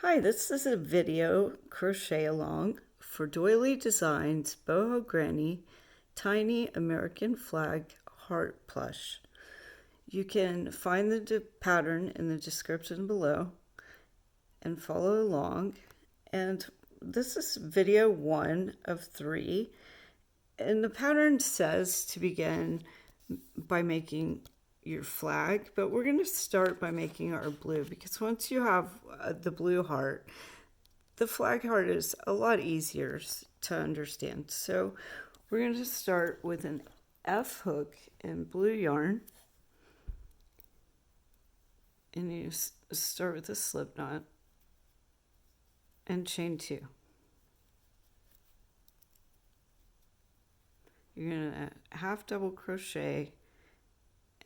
Hi, this is a video crochet along for Doily Designs Boho Granny Tiny American Flag Heart Plush. You can find the pattern in the description below and follow along. And this is video 1 of 3. And the pattern says to begin by making your flag, but we're going to start by making our blue, because once you have the blue heart, the flag heart is a lot easier to understand. So we're going to start with an F hook in blue yarn, and you start with a slip knot and chain 2. You're going to half double crochet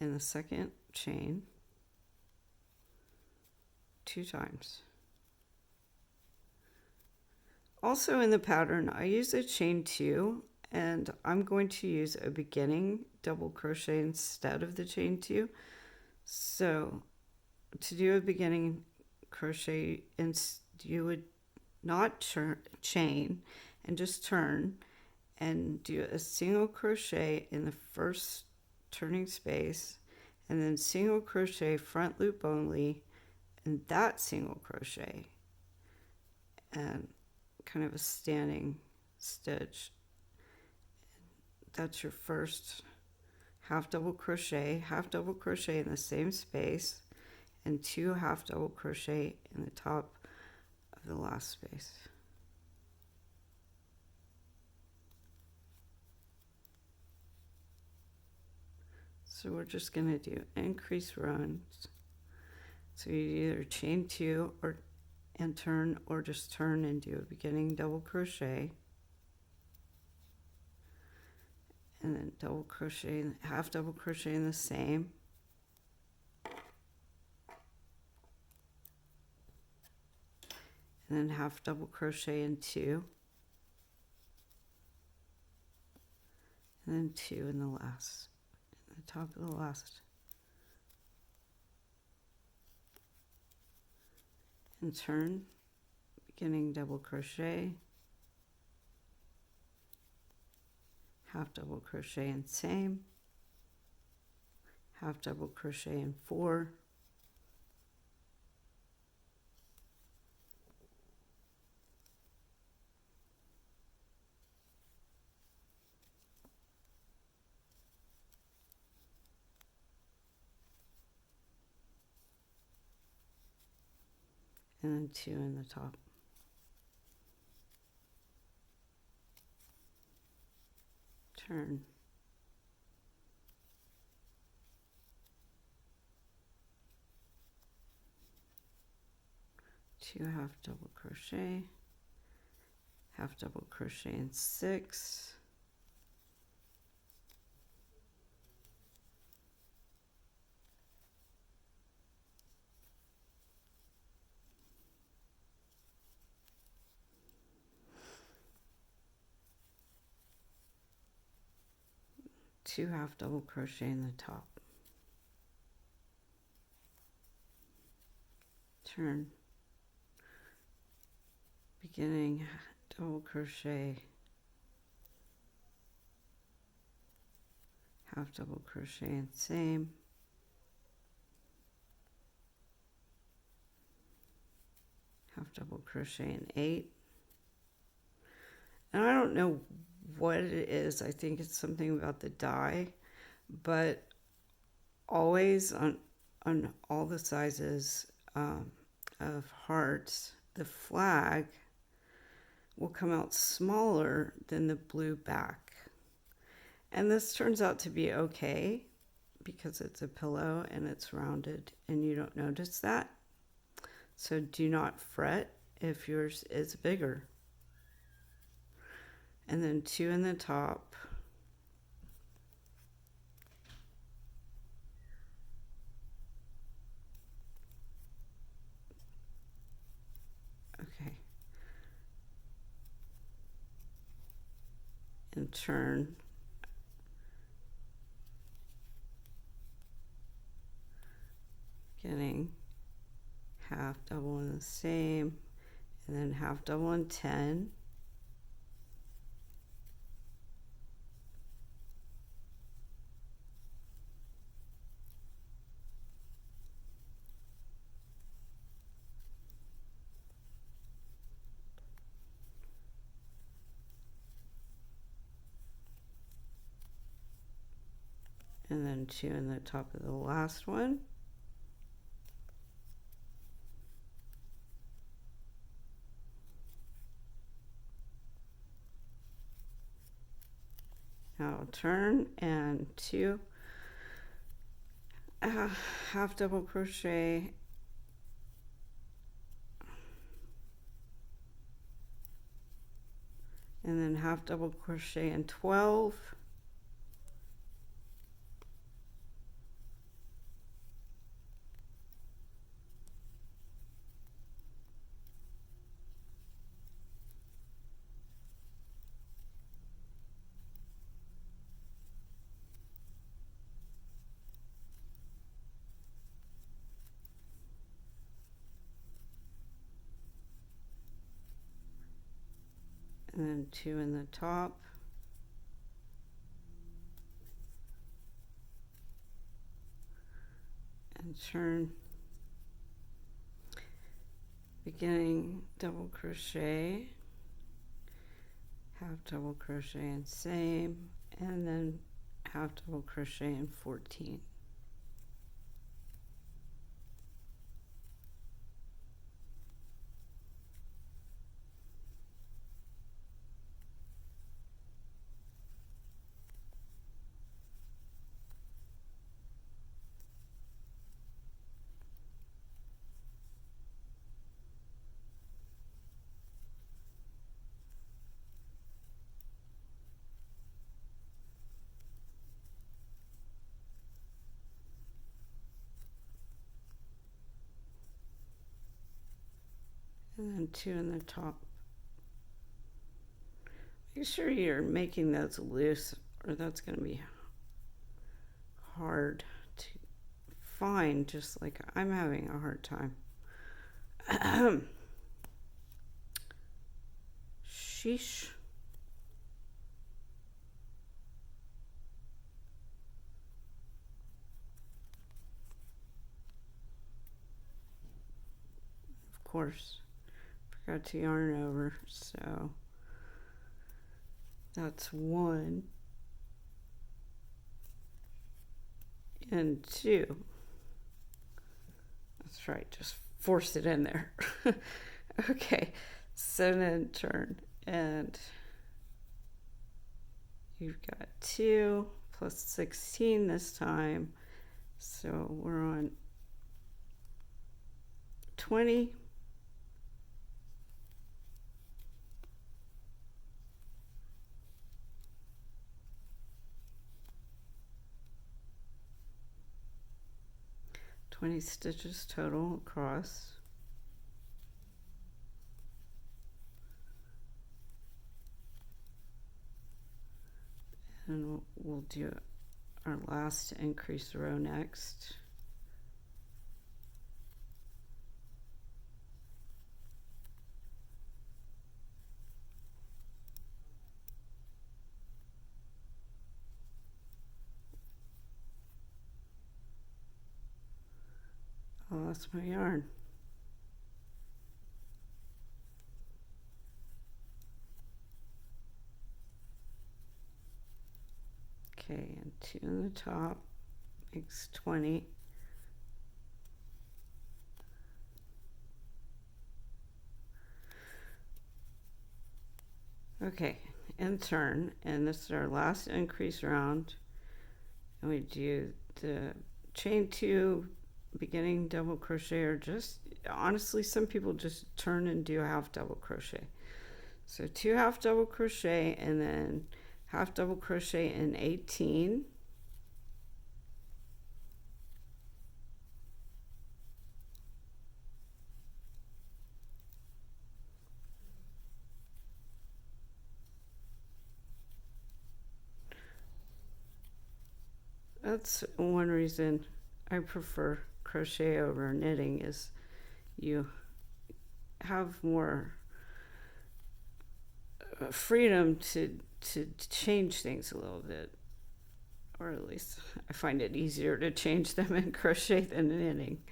in the second chain 2 times. Also in the pattern, I use a chain 2, and I'm going to use a beginning double crochet instead of the chain 2. So to do a beginning crochet, you would not chain and just turn and do a single crochet in the first turning space, and then single crochet front loop only in that single crochet, and kind of a standing stitch. That's your first half double crochet in the same space, and 2 half double crochet in the top of the last space. So we're just going to do increase runs. So you either chain 2 and turn, or just turn and do a beginning double crochet, and then double crochet, half double crochet in the same, and then half double crochet in 2, and then 2 in the last, in the top of the last, and turn, beginning double crochet, half double crochet in same, half double crochet in 4, and then 2 in the top. Turn, 2 half double crochet, half double crochet in 6, two half double crochet in the top, turn, beginning double crochet, half double crochet in same, half double crochet in 8, and I don't know what it is. I think it's something about the die, but always on all the sizes of hearts, the flag will come out smaller than the blue back, and this turns out to be okay because it's a pillow and it's rounded and you don't notice that. So do not fret if yours is bigger. And then 2 in the top, okay, and turn, beginning half double in the same, and then half double in 10, and then 2 in the top of the last one. Now I'll turn and 2 half double crochet, and then half double crochet in 12, and then 2 in the top, and turn, beginning double crochet, half double crochet in same, and then half double crochet in 14. And then 2 in the top. Make sure you're making those loose, or that's going to be hard to find, just like I'm having a hard time. Sheesh. Of course, forgot to yarn over, so that's 1 and 2. That's right, just force it in there. Okay, so then turn, and you've got 2 plus 16 this time, so we're on 20. Stitches total across. And we'll do our last increase row next. I lost my yarn. Okay, and 2 in the top makes 20. Okay, and turn, and this is our last increase round, and we do the chain 2 beginning double crochet, or just honestly some people just turn and do a half double crochet. So 2 half double crochet, and then half double crochet in 18, that's one reason I prefer crochet over knitting, is you have more freedom to change things a little bit, or at least I find it easier to change them in crochet than in knitting.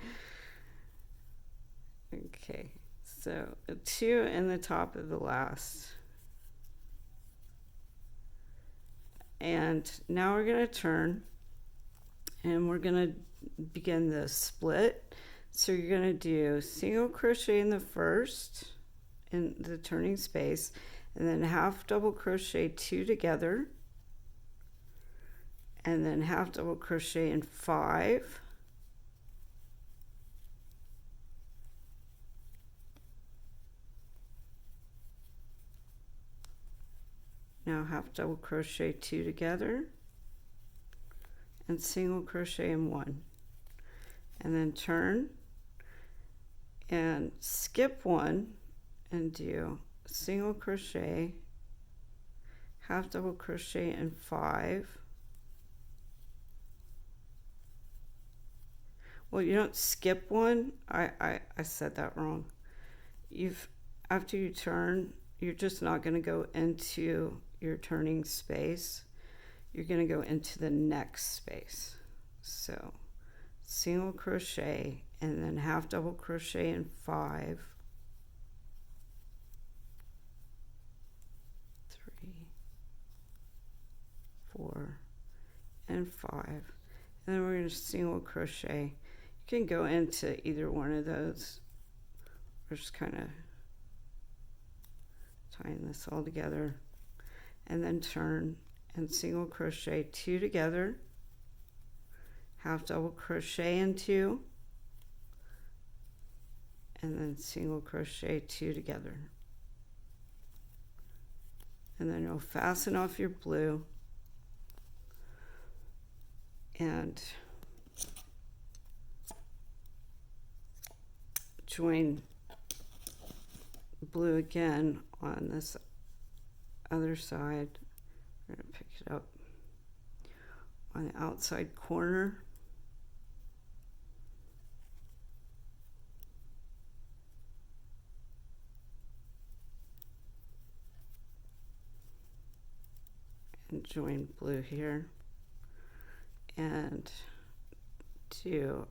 Okay, so a 2 in the top of the last, and now we're going to turn and we're going to begin the split. So you're going to do single crochet in the first in the turning space, and then half double crochet 2 together, and then half double crochet in 5, now half double crochet 2 together, and single crochet in 1, and then turn and skip 1 and do single crochet, half double crochet in 5. Well, you don't skip 1. I said that wrong. After you turn, you're just not going to go into your turning space. You're going to go into the next space. So single crochet and then half double crochet in 5, 3, 4, and 5, and then we're going to single crochet. You can go into either one of those. We're just kind of tying this all together, and then turn and single crochet 2 together, half double crochet in 2, and then single crochet 2 together, and then you'll fasten off your blue and join blue again on this other side. We're going to pick it up on the outside corner, and join blue here and do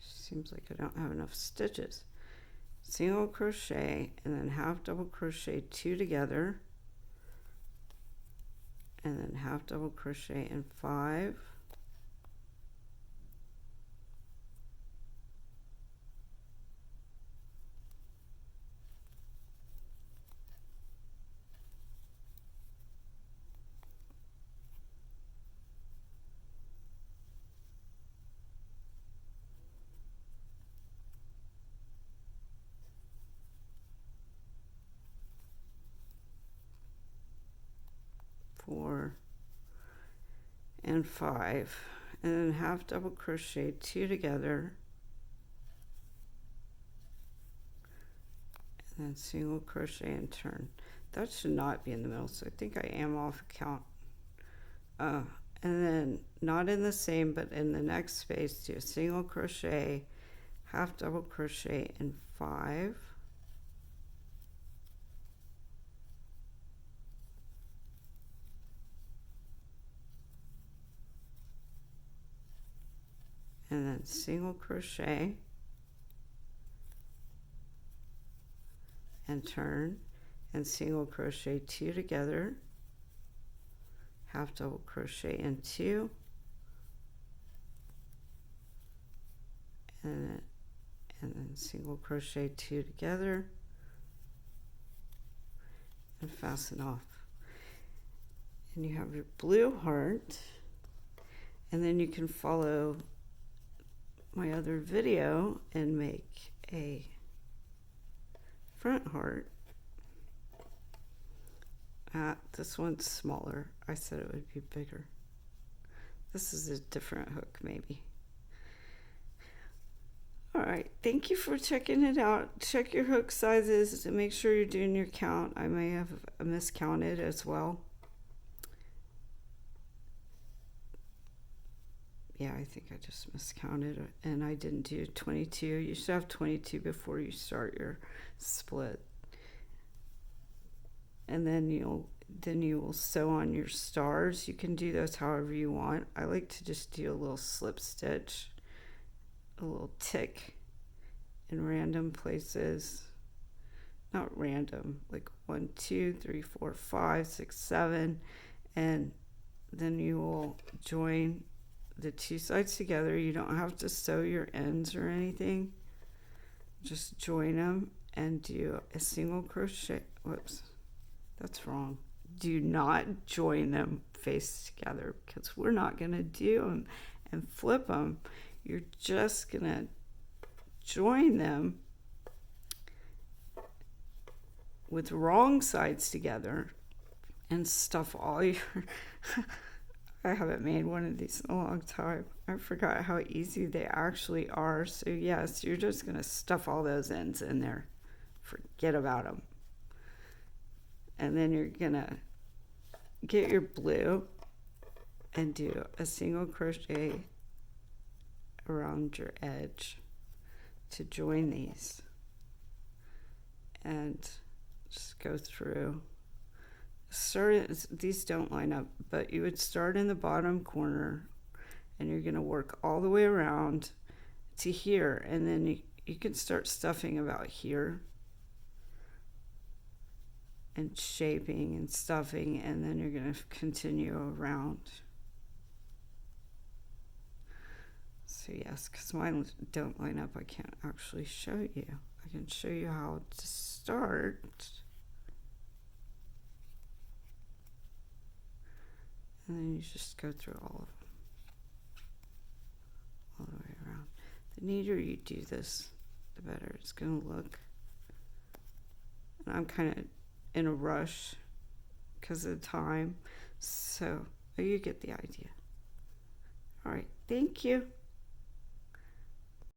seems like I don't have enough stitches. Single crochet and then half double crochet 2 together, and then half double crochet in 5, and 5, and then half double crochet 2 together, and then single crochet and turn. That should not be in the middle, so I think I am off count. And then not in the same, but in the next space, do a single crochet, half double crochet in 5, and then single crochet and turn and single crochet 2 together, half double crochet in 2, and then single crochet 2 together and fasten off. And you have your blue heart, and then you can follow my other video and make a front heart. This one's smaller. I said it would be bigger. This is a different hook maybe. All right, thank you for checking it out. Check your hook sizes to make sure you're doing your count. I may have miscounted as well. Yeah, I think I just miscounted and I didn't do 22. You should have 22 before you start your split. And then you will sew on your stars. You can do those however you want. I like to just do a little slip stitch, a little tick in random places. Not random, like 1, 2, 3, 4, 5, 6, 7, and then you will join the two sides together. You don't have to sew your ends or anything. Just join them and do a single crochet. Whoops, that's wrong. Do not join them face together because we're not going to do them and flip them. You're just going to join them with wrong sides together and stuff all your I haven't made one of these in a long time. I forgot how easy they actually are. So yes, you're just going to stuff all those ends in there. Forget about them. And then you're going to get your blue and do a single crochet around your edge to join these. And just go through. These don't line up, but you would start in the bottom corner and you're going to work all the way around to here, and then you can start stuffing about here and shaping and stuffing, and then you're going to continue around. So yes, because mine don't line up, I can't actually show you. I can show you how to start. And then you just go through all of them, all the way around. The neater you do this, the better it's going to look. And I'm kind of in a rush because of the time, so you get the idea. All right, thank you.